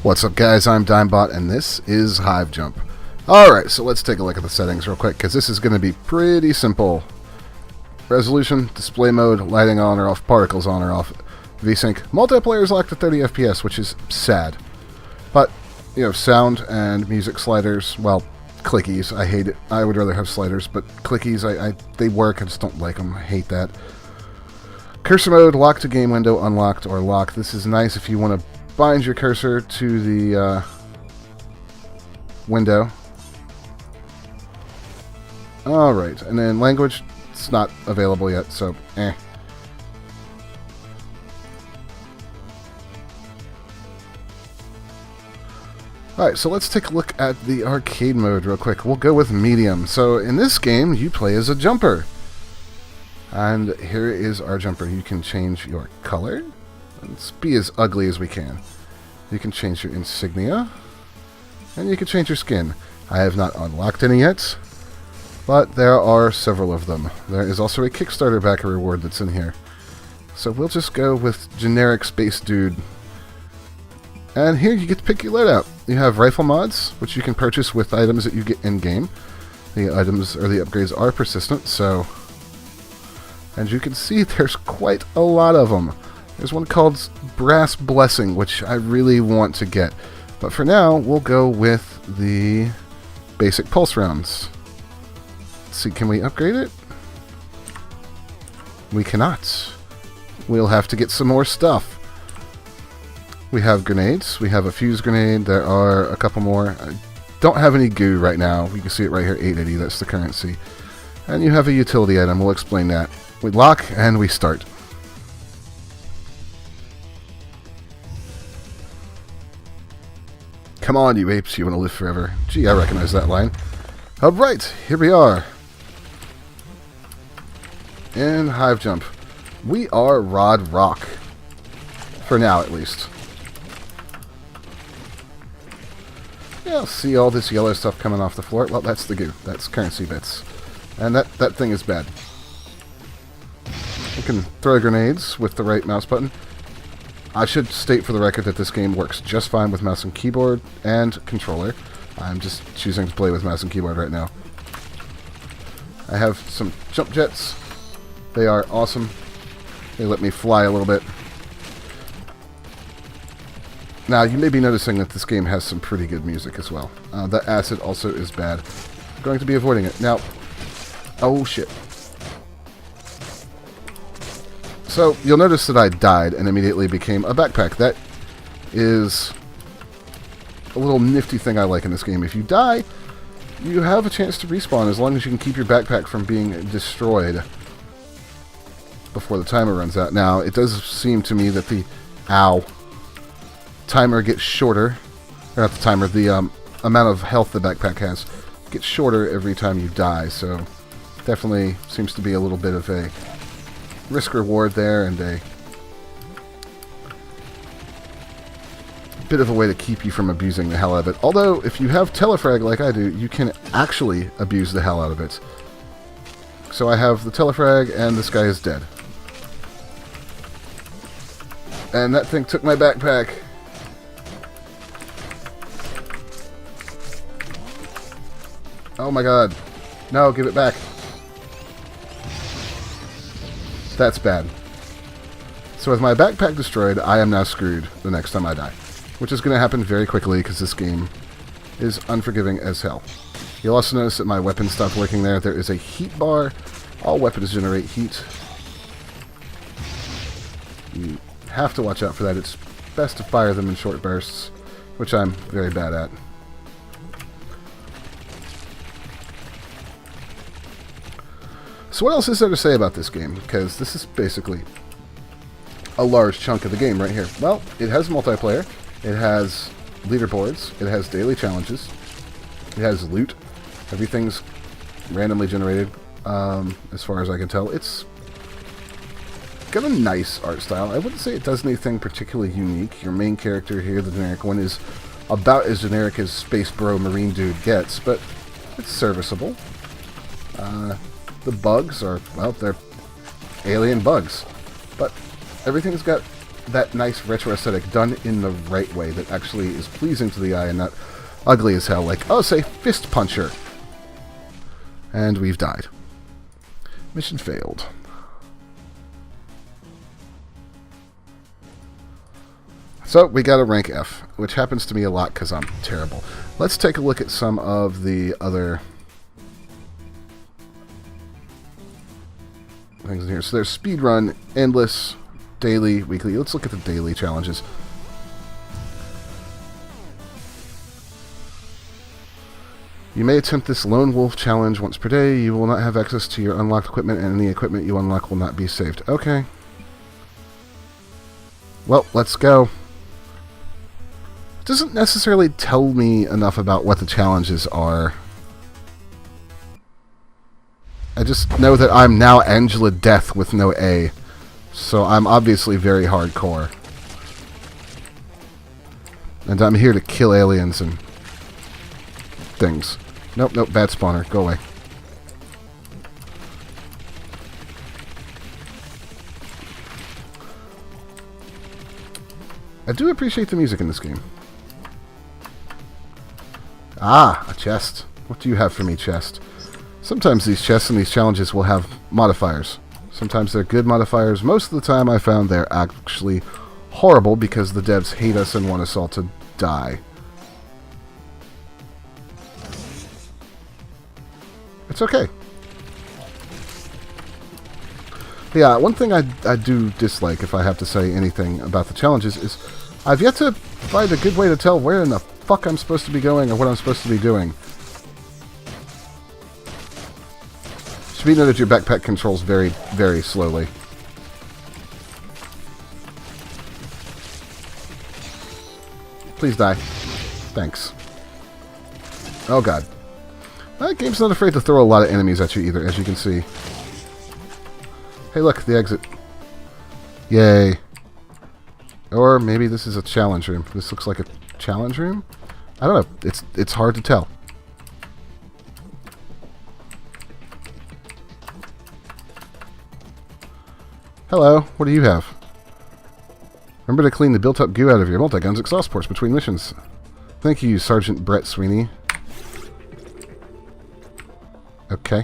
What's up, guys? I'm Dimebot, and this is Hive Jump. Alright, so let's take a look at the settings real quick, because this is going to be pretty simple. Resolution, display mode, lighting on or off, particles on or off, VSync. Multiplayer is locked to 30 FPS, which is sad. But, you know, sound and music sliders, well, clickies, I hate it. I would rather have sliders, but clickies, they work, I just don't like them. I hate that. Cursor mode, lock to game window, unlocked or locked. This is nice if you want to bind your cursor to the window. Alright, and then language, it's not available yet, so eh. Alright, so let's take a look at the arcade mode real quick. We'll go with medium. So in this game, you play as a jumper. And here is our jumper. You can change your color. Let's be as ugly as we can. You can change your insignia. And you can change your skin. I have not unlocked any yet, but there are several of them. There is also a Kickstarter backer reward that's in here. So we'll just go with generic space dude. And here you get to pick your loadout. You have rifle mods, which you can purchase with items that you get in-game. The items, or the upgrades, are persistent, so... And you can see there's quite a lot of them. There's one called Brass Blessing, which I really want to get. But for now, we'll go with the basic pulse rounds. Let's see, can we upgrade it? We cannot. We'll have to get some more stuff. We have grenades. We have a fuse grenade. There are a couple more. I don't have any goo right now. You can see it right here, 880. That's the currency. And you have a utility item. We'll explain that. We lock and we start. Come on, you apes, you want to live forever. Gee, I recognize that line. Alright, here we are. In Hive Jump. We are Rod Rock. For now, at least. Yeah, see all this yellow stuff coming off the floor? Well, that's the goo. That's currency bits. And that thing is bad. You can throw grenades with the right mouse button. I should state for the record that this game works just fine with mouse and keyboard and controller. I'm just choosing to play with mouse and keyboard right now. I have some jump jets. They are awesome. They let me fly a little bit. Now, you may be noticing that this game has some pretty good music as well. The acid also is bad. I'm going to be avoiding it. Now, oh shit. So, you'll notice that I died and immediately became a backpack. That is a little nifty thing I like in this game. If you die, you have a chance to respawn as long as you can keep your backpack from being destroyed before the timer runs out. Now, it does seem to me that the timer gets shorter. Or not the timer, the amount of health the backpack has gets shorter every time you die. So, definitely seems to be a little bit of a risk reward there, and a bit of a way to keep you from abusing the hell out of it. Although, if you have telefrag like I do, you can actually abuse the hell out of it. So I have the telefrag, and this guy is dead. And that thing took my backpack. Oh my god. No, give it back. That's bad. So with my backpack destroyed, I am now screwed the next time I die. Which is going to happen very quickly because this game is unforgiving as hell. You'll also notice that my weapon stopped working there. There is a heat bar. All weapons generate heat. You have to watch out for that. It's best to fire them in short bursts, which I'm very bad at. So what else is there to say about this game? Because this is basically a large chunk of the game right here. Well, it has multiplayer. It has leaderboards. It has daily challenges. It has loot. Everything's randomly generated, as far as I can tell. It's got a nice art style. I wouldn't say it does anything particularly unique. Your main character here, the generic one, is about as generic as Space Bro Marine Dude gets, but it's serviceable. The bugs are, well, they're alien bugs. But everything's got that nice retro aesthetic done in the right way that actually is pleasing to the eye and not ugly as hell, like, oh, say, Fist Puncher. And we've died. Mission failed. So, we got a rank F, which happens to me a lot because I'm terrible. Let's take a look at some of the other things in here. So there's speedrun, endless, daily, weekly. Let's look at the daily challenges. You may attempt this Lone Wolf challenge once per day. You will not have access to your unlocked equipment, and any equipment you unlock will not be saved. Okay. Well, let's go. It doesn't necessarily tell me enough about what the challenges are. I just know that I'm now Angela Death with no A. So I'm obviously very hardcore. And I'm here to kill aliens and things. Nope, nope, bad spawner. Go away. I do appreciate the music in this game. Ah, a chest. What do you have for me, chest? Sometimes these chests and these challenges will have modifiers. Sometimes they're good modifiers. Most of the time I found they're actually horrible because the devs hate us and want us all to die. It's okay. Yeah, one thing I do dislike, if I have to say anything about the challenges, is I've yet to find a good way to tell where in the fuck I'm supposed to be going or what I'm supposed to be doing. Should be noted your backpack controls very, very slowly. Please die. Thanks. Oh god. That game's not afraid to throw a lot of enemies at you either, as you can see. Hey look, the exit. Yay. Or maybe this is a challenge room. This looks like a challenge room? I don't know. It's hard to tell. Hello, what do you have? Remember to clean the built-up goo out of your multi-guns exhaust ports between missions. Thank you, Sergeant Brett Sweeney. Okay.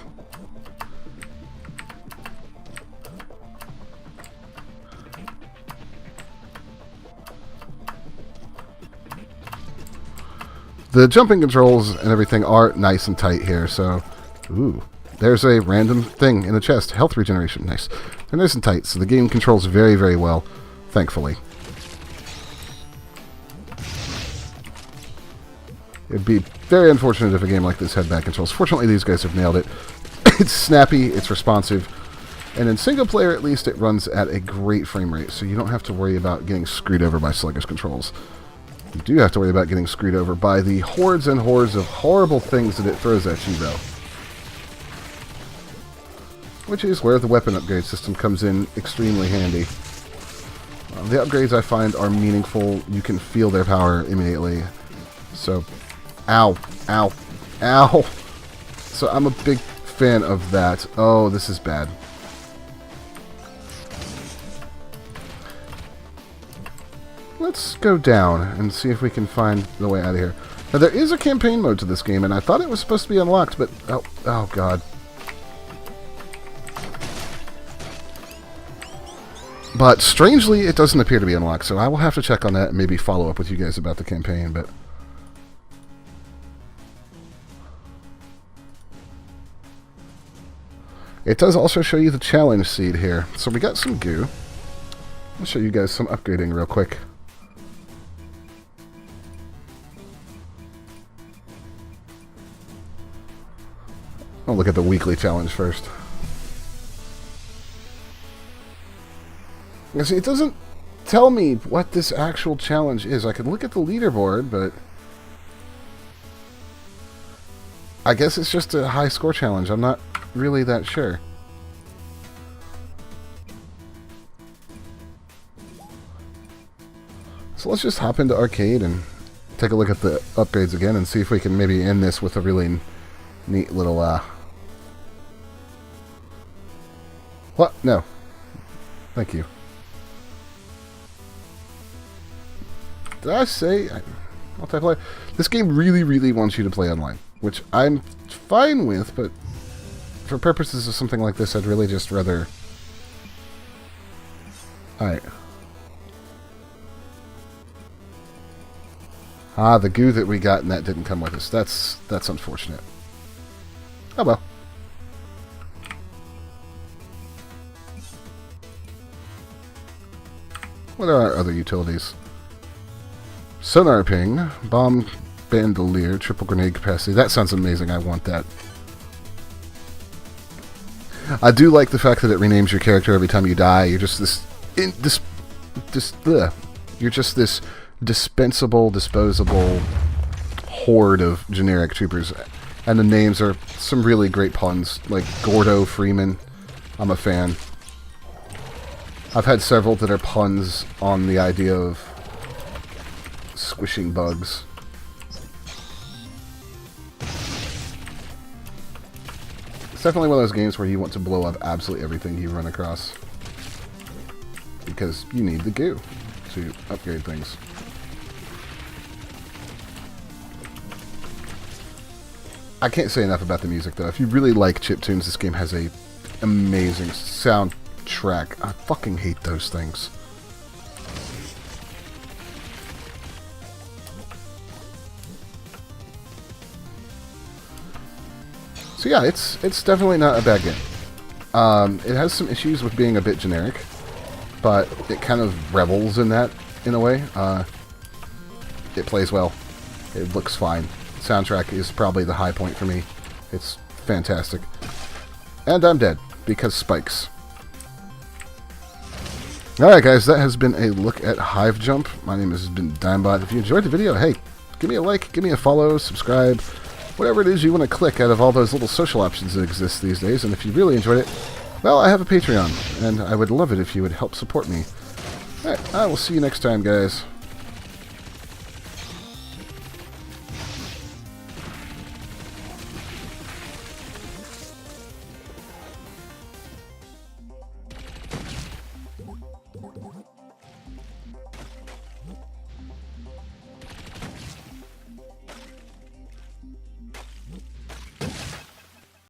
The jumping controls and everything are nice and tight here, so... Ooh. There's a random thing in the chest. Health regeneration. Nice. They're nice and tight, so the game controls very, very well, thankfully. It'd be very unfortunate if a game like this had bad controls. Fortunately, these guys have nailed it. It's snappy, it's responsive, and in single player, at least, it runs at a great frame rate, so you don't have to worry about getting screwed over by sluggish controls. You do have to worry about getting screwed over by the hordes and hordes of horrible things that it throws at you, though. Which is where the weapon upgrade system comes in extremely handy. The upgrades I find are meaningful. You can feel their power immediately. So, ow, ow, ow. So I'm a big fan of that. Oh, this is bad. Let's go down and see if we can find the way out of here. Now, there is a campaign mode to this game, and I thought it was supposed to be unlocked, but... Oh God. But, strangely, it doesn't appear to be unlocked, so I will have to check on that and maybe follow up with you guys about the campaign, but... It does also show you the challenge seed here. So we got some goo. I'll show you guys some upgrading real quick. I'll look at the weekly challenge first. You see, it doesn't tell me what this actual challenge is. I can look at the leaderboard, but... I guess it's just a high score challenge. I'm not really that sure. So let's just hop into arcade and take a look at the upgrades again and see if we can maybe end this with a really neat little What? No. Thank you. Did I say multiplayer? This game really, really wants you to play online, which I'm fine with, but for purposes of something like this, I'd really just rather... Alright. Ah, the goo that we got and that didn't come with us. That's unfortunate. Oh well. What are our other utilities? Sonar ping, bomb bandolier, triple grenade capacity. That sounds amazing. I want that. I do like the fact that it renames your character every time you die. You're just you're just this dispensable, disposable horde of generic troopers. And the names are some really great puns, like Gordo Freeman. I'm a fan. I've had several that are puns on the idea of squishing bugs. It's definitely one of those games where you want to blow up absolutely everything you run across. Because you need the goo to upgrade things. I can't say enough about the music, though. If you really like chiptunes, this game has a amazing soundtrack. I fucking hate those things. So yeah, it's definitely not a bad game. It has some issues with being a bit generic, but it kind of revels in that, in a way. It plays well. It looks fine. Soundtrack is probably the high point for me. It's fantastic. And I'm dead, because spikes. Alright guys, that has been a look at Hive Jump. My name has been Dimebot. If you enjoyed the video, hey, give me a like, give me a follow, subscribe, whatever it is you want to click out of all those little social options that exist these days. And if you really enjoyed it, well, I have a Patreon, and I would love it if you would help support me. Alright, I will see you next time, guys.